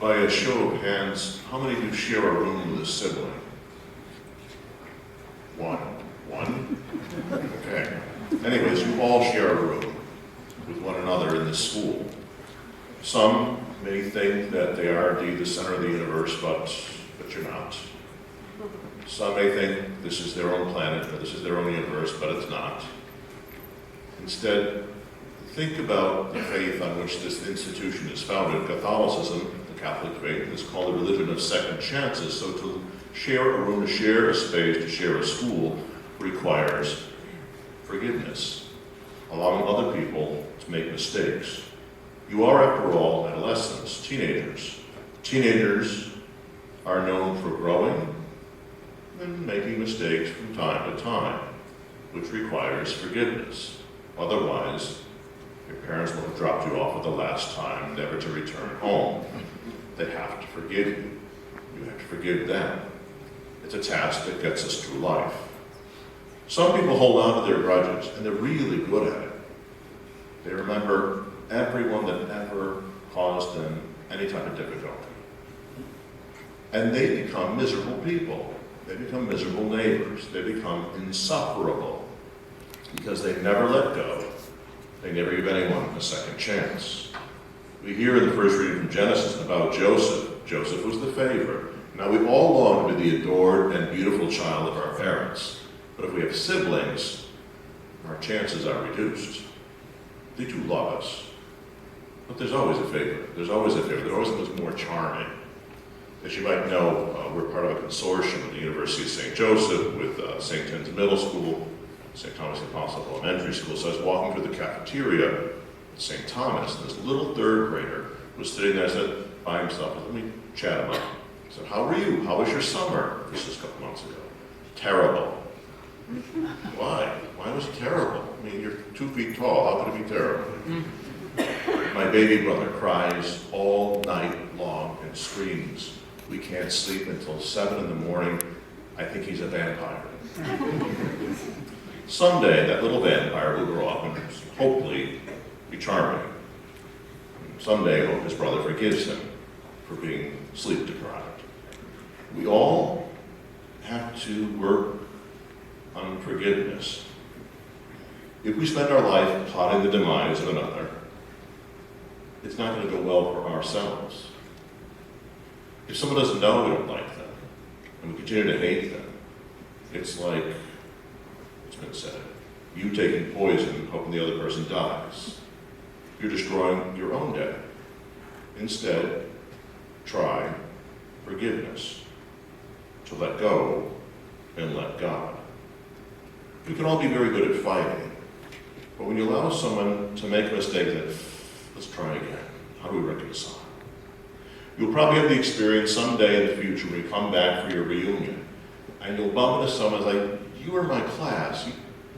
By a show of hands, how many do share a room with a sibling? One. One? Okay. Anyways, you all share a room with one another in this school. Some may think that they are indeed the center of the universe, but you're not. Some may think this is their own planet, or this is their own universe, but it's not. Instead, think about the faith on which this institution is founded. Catholicism, the Catholic faith, is called the religion of second chances. So to share a room, to share a space, to share a school requires forgiveness, allowing other people to make mistakes. You are, after all, adolescents, teenagers. Teenagers are known for growing and making mistakes from time to time, which requires forgiveness. Otherwise, your parents will have dropped you off at the last time, never to return home. They have to forgive you. You have to forgive them. It's a task that gets us through life. Some people hold on to their grudges, and they're really good at it. They remember everyone that ever caused them any type of difficulty. And they become miserable people. They become miserable neighbors. They become insufferable because they never let go. They never give anyone a second chance. We hear in the first reading from Genesis about Joseph. Joseph was the favorite. Now, we all long to be the adored and beautiful child of our parents. But if we have siblings, our chances are reduced. They do love us. But there's always a favorite. There's always a favorite. There's always someone who's more charming. As you might know, we're part of a consortium at the University of St. Joseph with St. Tim's Middle School, St. Thomas the Apostle Elementary School. So I was walking through the cafeteria at St. Thomas, and this little third grader was sitting there, said, by himself, let me chat him up. I said, how were you? How was your summer? This was a couple months ago. Terrible. Why? Why was it terrible? I mean, you're 2 feet tall. How could it be terrible? My baby brother cries all night long and screams. We can't sleep until 7 in the morning. I think he's a vampire. Someday, that little vampire will grow up and hopefully be charming. Someday, I hope his brother forgives him for being sleep deprived. We all have to work on forgiveness. If we spend our life plotting the demise of another, it's not going to go well for ourselves. If someone doesn't know we don't like them, and we continue to hate them, it's like it's been said, you taking poison hoping the other person dies. You're destroying your own day. Instead, try forgiveness, to let go and let God. We can all be very good at fighting, but when you allow someone to make a mistake, then let's try again. How do we reconcile? You'll probably have the experience someday in the future when you come back for your reunion, and you'll bump into someone like, you were my class,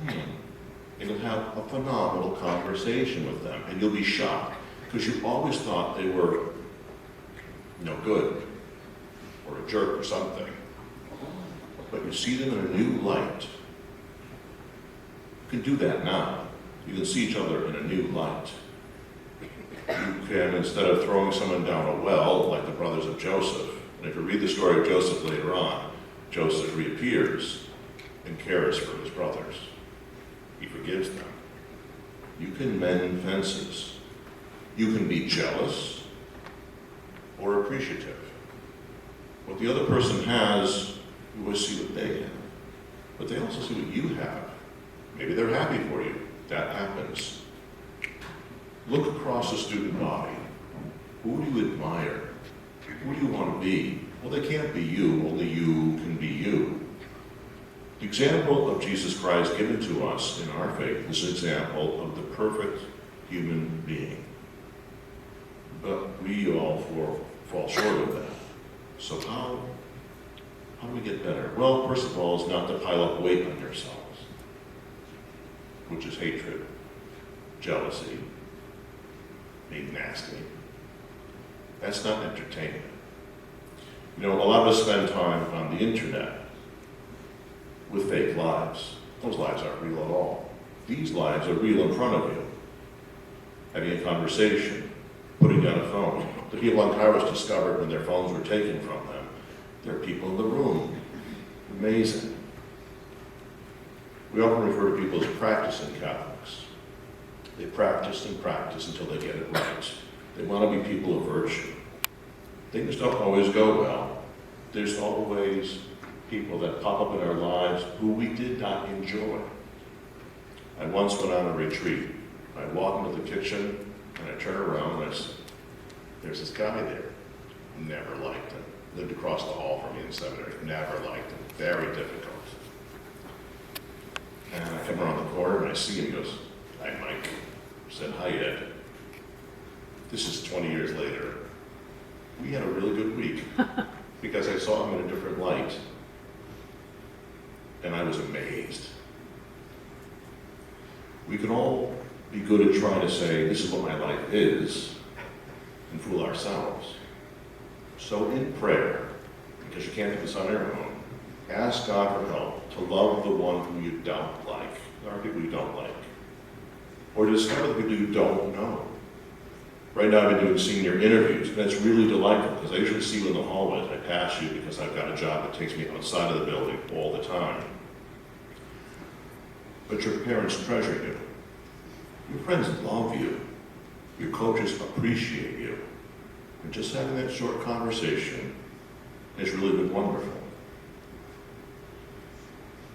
and you'll have a phenomenal conversation with them, and you'll be shocked, because you always thought they were no good, or a jerk or something. But you see them in a new light. You can do that now. You can see each other in a new light. You can, instead of throwing someone down a well, like the brothers of Joseph, and if you read the story of Joseph later on, Joseph reappears and cares for his brothers. He forgives them. You can mend fences. You can be jealous or appreciative. What the other person has, you always see what they have. But they also see what you have. Maybe they're happy for you. That happens. Look across the student body. Who do you admire? Who do you want to be? Well, they can't be you. Only you can be you. The example of Jesus Christ given to us in our faith is an example of the perfect human being. But we all fall short of that. So how do we get better? Well, first of all, is not to pile up weight on yourselves, which is hatred, jealousy, being nasty. That's not entertainment. You know, a lot of us spend time on the internet with fake lives. Those lives aren't real at all. These lives are real in front of you. Having a conversation, putting down a phone, The people on Kairos discovered when their phones were taken from them. There are people in the room. Amazing. We often refer to people as practicing Catholics. They practice and practice until they get it right. They want to be people of virtue. Things don't always go well. There's always people that pop up in our lives who we did not enjoy. I once went on a retreat. I walk into the kitchen and I turn around and I said, there's this guy there. Never liked him. Lived across the hall from me in the seminary. Never liked him. Very difficult. And I come around the corner and I see him. He goes, "Hi, Mike." I said, "Hi, Ed." This is 20 years later. We had a really good week because I saw him in a different light. And I was amazed. We can all be good at trying to say, this is what my life is, and fool ourselves. So in prayer, because you can't do this on your own, ask God for help to love the one who you don't like. There are people you don't like. Or to discover the people you don't know. Right now I've been doing senior interviews, and it's really delightful because I usually see you in the hallways. I pass you because I've got a job that takes me outside of the building all the time. But your parents treasure you. Your friends love you. Your coaches appreciate you. And just having that short conversation has really been wonderful.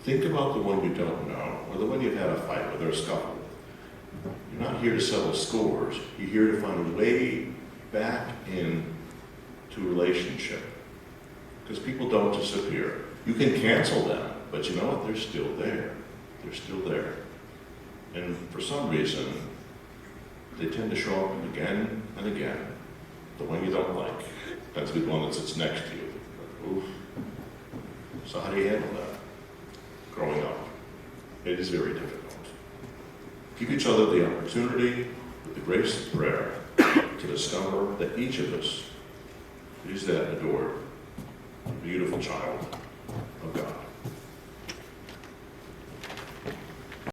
Think about the one you don't know, or the one you've had a fight with or a scuffle with. You're not here to settle scores. You're here to find a way back into a relationship. Because people don't disappear. You can cancel them, but you know what? They're still there. They're still there. And for some reason, they tend to show up again and again. The one you don't like. That's the one that sits next to you. Oof. So how do you handle that? Growing up. It is very difficult. Give each other the opportunity, with the grace of prayer, to discover that each of us is that adored, beautiful child of God.